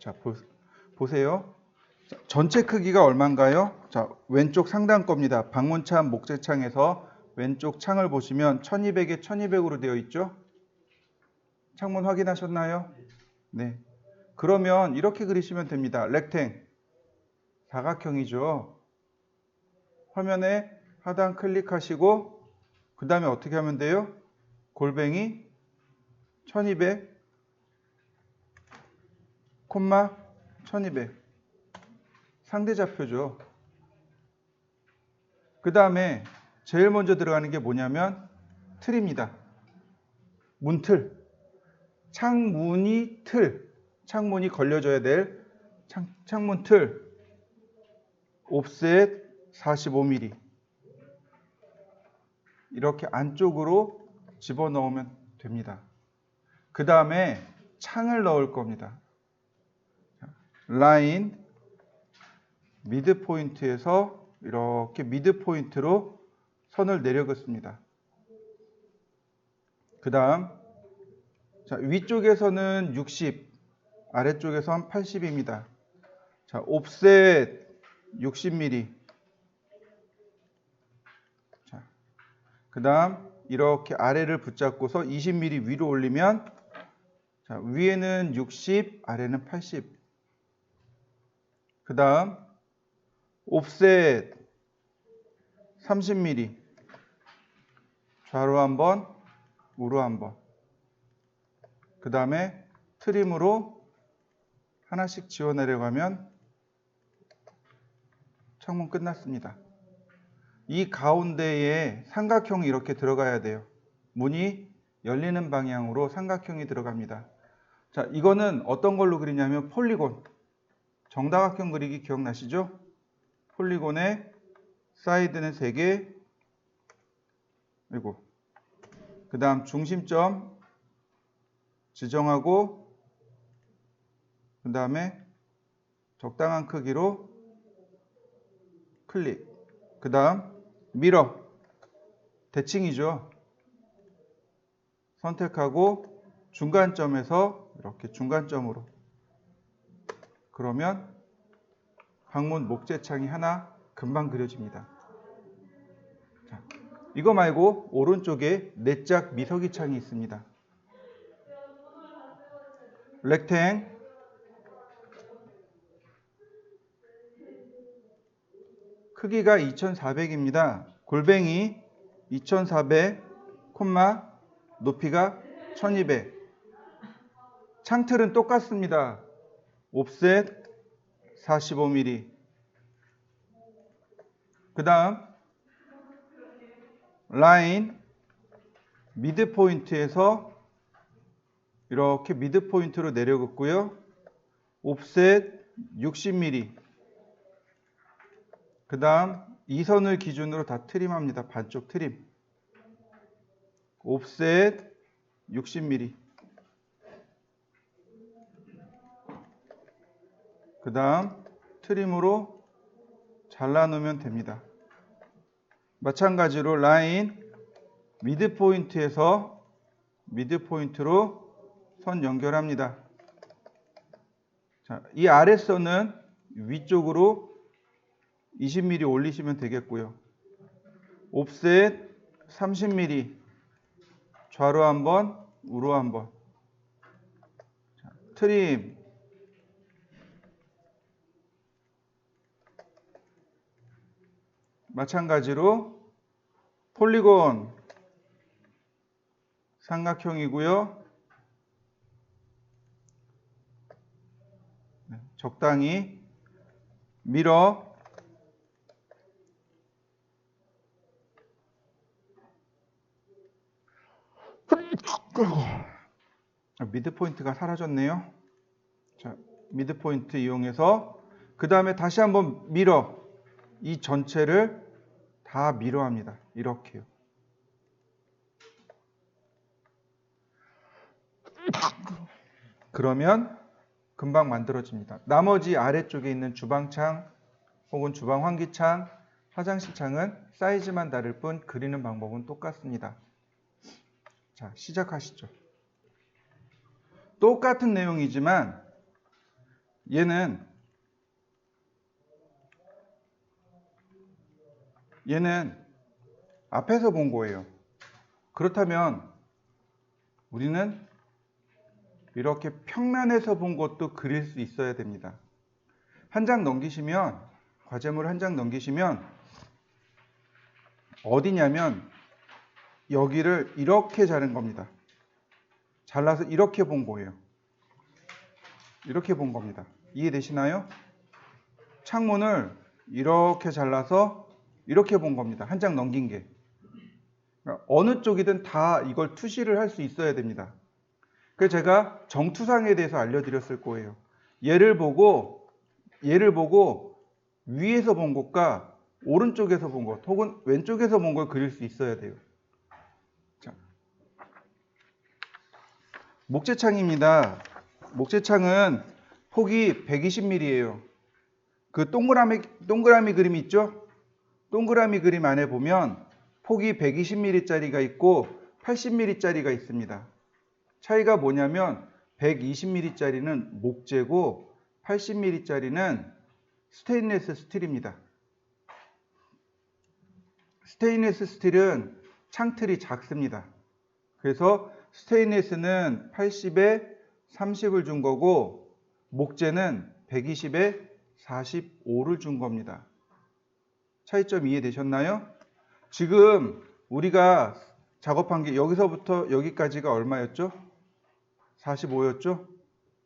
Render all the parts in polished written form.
자, 보세요. 자, 전체 크기가 얼마인가요? 자, 왼쪽 상단 겁니다. 방문창, 목재창에서 왼쪽 창을 보시면 1200에 1200으로 되어 있죠? 창문 확인하셨나요? 네. 그러면 이렇게 그리시면 됩니다. 렉탱, 사각형이죠. 화면에 하단 클릭하시고 그 다음에 어떻게 하면 돼요? 골뱅이 1200, 콤마 1200. 상대좌표죠. 그 다음에 제일 먼저 들어가는 게 뭐냐면 틀입니다. 문틀. 창문이 틀. 창문이 걸려져야 될 창문 틀. 옵셋 45mm. 이렇게 안쪽으로 집어넣으면 됩니다. 그 다음에 창을 넣을 겁니다. 라인 미드 포인트에서 이렇게 미드 포인트로 선을 내려긋습니다. 그 다음 위쪽에서는 60, 아래쪽에서는 80입니다. 자, 옵셋 60mm. 자, 그 다음 이렇게 아래를 붙잡고서 20mm 위로 올리면 자, 위에는 60, 아래는 80. 그 다음 옵셋 30mm. 좌로 한번, 우로 한번. 그 다음에 트림으로 하나씩 지워 내려가면 창문 끝났습니다. 이 가운데에 삼각형이 이렇게 들어가야 돼요. 문이 열리는 방향으로 삼각형이 들어갑니다. 자, 이거는 어떤 걸로 그리냐면 폴리곤. 정다각형 그리기 기억나시죠? 폴리곤의 사이드는 3개, 그리고 그 다음 중심점 지정하고 그 다음에 적당한 크기로 클릭. 그 다음 미러, 대칭이죠. 선택하고 중간점에서 이렇게 중간점으로. 그러면 방문 목재창이 하나 금방 그려집니다. 자, 이거 말고 오른쪽에 내짝 미서기 창이 있습니다. 렉탱 크기가 2400입니다. 골뱅이 2400, 콤마 높이가 1200. 창틀은 똑같습니다. 옵셋 45mm. 그 다음 라인 미드 포인트에서 이렇게 미드 포인트로 내려긋고요. 옵셋 60mm. 그 다음 이 선을 기준으로 다 트림합니다. 반쪽 트림. 옵셋 60mm. 그 다음 트림으로 잘라놓으면 됩니다. 마찬가지로 라인 미드 포인트에서 미드 포인트로 선 연결합니다. 자, 이 아랫선은 위쪽으로 20mm 올리시면 되겠고요. 옵셋 30mm. 좌로 한번, 우로 한번. 자, 트림. 마찬가지로 폴리곤 삼각형이고요. 적당히 미러 미드 포인트가 사라졌네요. 자, 미드 포인트 이용해서 그 다음에 다시 한번 미러 이 전체를 다 미러합니다. 이렇게요. 그러면 금방 만들어집니다. 나머지 아래쪽에 있는 주방창 혹은 주방 환기창, 화장실 창은 사이즈만 다를 뿐 그리는 방법은 똑같습니다. 자, 시작하시죠. 똑같은 내용이지만 얘는 앞에서 본 거예요. 그렇다면 우리는 이렇게 평면에서 본 것도 그릴 수 있어야 됩니다. 한 장 넘기시면, 과제물 한 장 넘기시면 어디냐면 여기를 이렇게 자른 겁니다. 잘라서 이렇게 본 거예요. 이렇게 본 겁니다. 이해되시나요? 창문을 이렇게 잘라서 이렇게 본 겁니다. 한 장 넘긴 게. 어느 쪽이든 다 이걸 투시를 할 수 있어야 됩니다. 그래서 제가 정투상에 대해서 알려드렸을 거예요. 얘를 보고 위에서 본 것과 오른쪽에서 본 것 혹은 왼쪽에서 본 걸 그릴 수 있어야 돼요. 자, 목재창입니다. 목재창은 폭이 120mm예요. 그 동그라미 그림 있죠? 동그라미 그림 안에 보면 폭이 120mm짜리가 있고 80mm짜리가 있습니다. 차이가 뭐냐면 120mm짜리는 목재고 80mm짜리는 스테인리스 스틸입니다. 스테인리스 스틸은 창틀이 작습니다. 그래서 스테인리스는 80에 30을 준 거고 목재는 120에 45를 준 겁니다. 차이점 이해되셨나요? 지금 우리가 작업한 게 여기서부터 여기까지가 얼마였죠? 45였죠?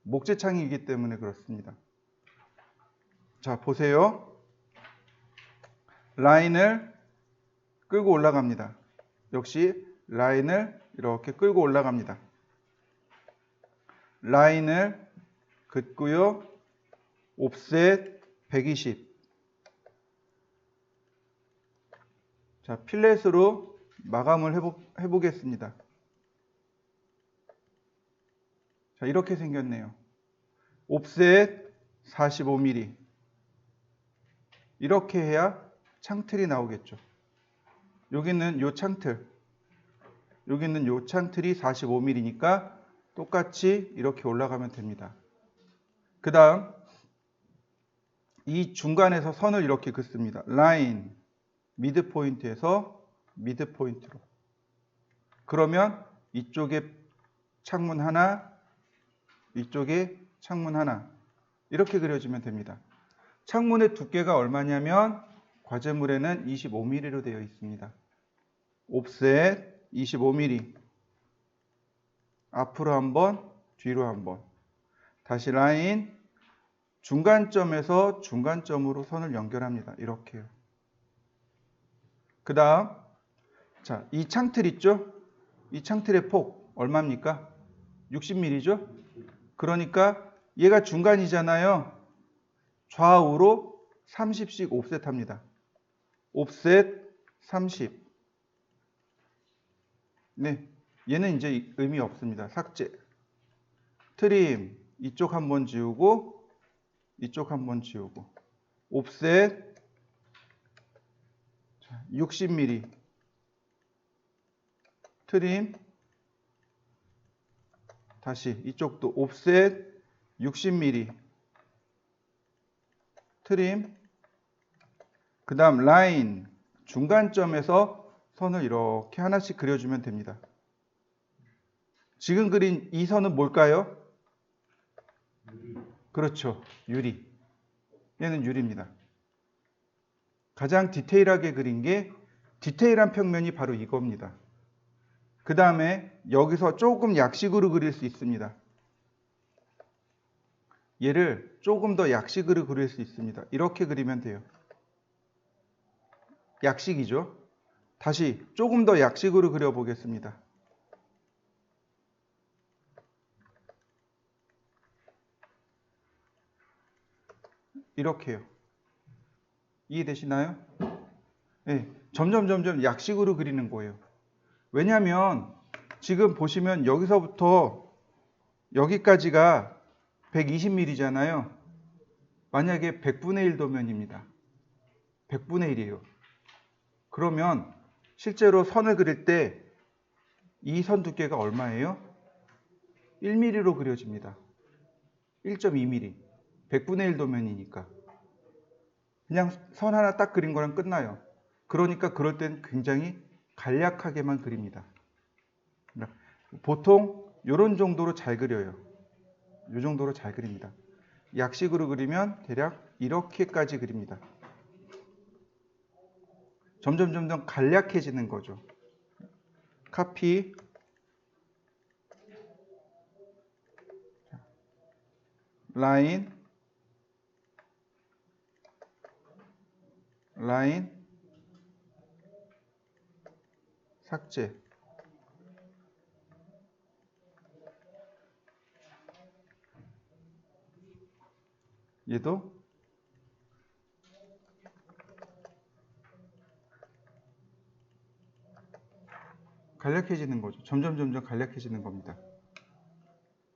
목재창이기 때문에 그렇습니다. 자, 보세요. 라인을 끌고 올라갑니다. 역시 라인을 이렇게 끌고 올라갑니다. 라인을 긋고요. 옵셋 120. 자, 필렛으로 마감을 해보겠습니다. 자, 이렇게 생겼네요. 옵셋 45mm. 이렇게 해야 창틀이 나오겠죠. 여기는 요 창틀, 여기는 요 창틀이 45mm니까 똑같이 이렇게 올라가면 됩니다. 그 다음 이 중간에서 선을 이렇게 긋습니다. 라인, 미드 포인트에서 미드 포인트로. 그러면 이쪽에 창문 하나, 이쪽에 창문 하나, 이렇게 그려주면 됩니다. 창문의 두께가 얼마냐면 과제물에는 25mm로 되어 있습니다. 옵셋 25mm. 앞으로 한번, 뒤로 한번. 다시 라인, 중간점에서 중간점으로 선을 연결합니다. 이렇게요. 그 다음, 자, 이 창틀 있죠? 이 창틀의 폭 얼마입니까? 60mm죠? 그러니까 얘가 중간이잖아요. 좌우로 30씩 옵셋 합니다. 옵셋 30. 네, 얘는 이제 의미 없습니다. 삭제. 트림, 이쪽 한번 지우고 이쪽 한번 지우고. 옵셋 60mm. 트림. 다시 이쪽도 옵셋 60mm. 트림. 그 다음 라인, 중간점에서 선을 이렇게 하나씩 그려주면 됩니다. 지금 그린 이 선은 뭘까요? 그렇죠. 유리. 얘는 유리입니다. 가장 디테일하게 그린 게 디테일한 평면이 바로 이겁니다. 그 다음에 여기서 조금 약식으로 그릴 수 있습니다. 얘를 조금 더 약식으로 그릴 수 있습니다. 이렇게 그리면 돼요. 약식이죠. 다시 조금 더 약식으로 그려보겠습니다. 이렇게요. 이해되시나요? 네, 점점 약식으로 그리는 거예요. 왜냐하면 지금 보시면 여기서부터 여기까지가 120mm잖아요. 만약에 100분의 1 도면입니다. 100분의 1이에요. 그러면 실제로 선을 그릴 때 이 선 두께가 얼마예요? 1mm로 그려집니다. 1.2mm. 100분의 1 도면이니까. 그냥 선 하나 딱 그린 거랑 끝나요. 그러니까 그럴 땐 굉장히 간략하게만 그립니다. 보통 이런 정도로 잘 그려요. 이 정도로 잘 그립니다. 약식으로 그리면 대략 이렇게까지 그립니다. 점점 간략해지는 거죠. 카피, 라인, 삭제. 얘도 간략해지는 거죠. 점점 간략해지는 겁니다.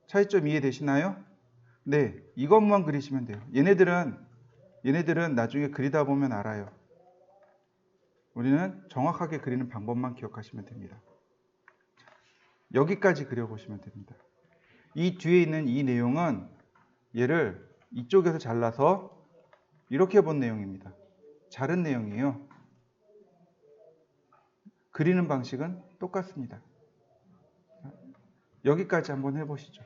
차이점 이해되시나요? 네, 이것만 그리시면 돼요. 얘네들은 나중에 그리다 보면 알아요. 우리는 정확하게 그리는 방법만 기억하시면 됩니다. 여기까지 그려보시면 됩니다. 이 뒤에 있는 이 내용은 얘를 이쪽에서 잘라서 이렇게 본 내용입니다. 자른 내용이에요. 그리는 방식은 똑같습니다. 여기까지 한번 해보시죠.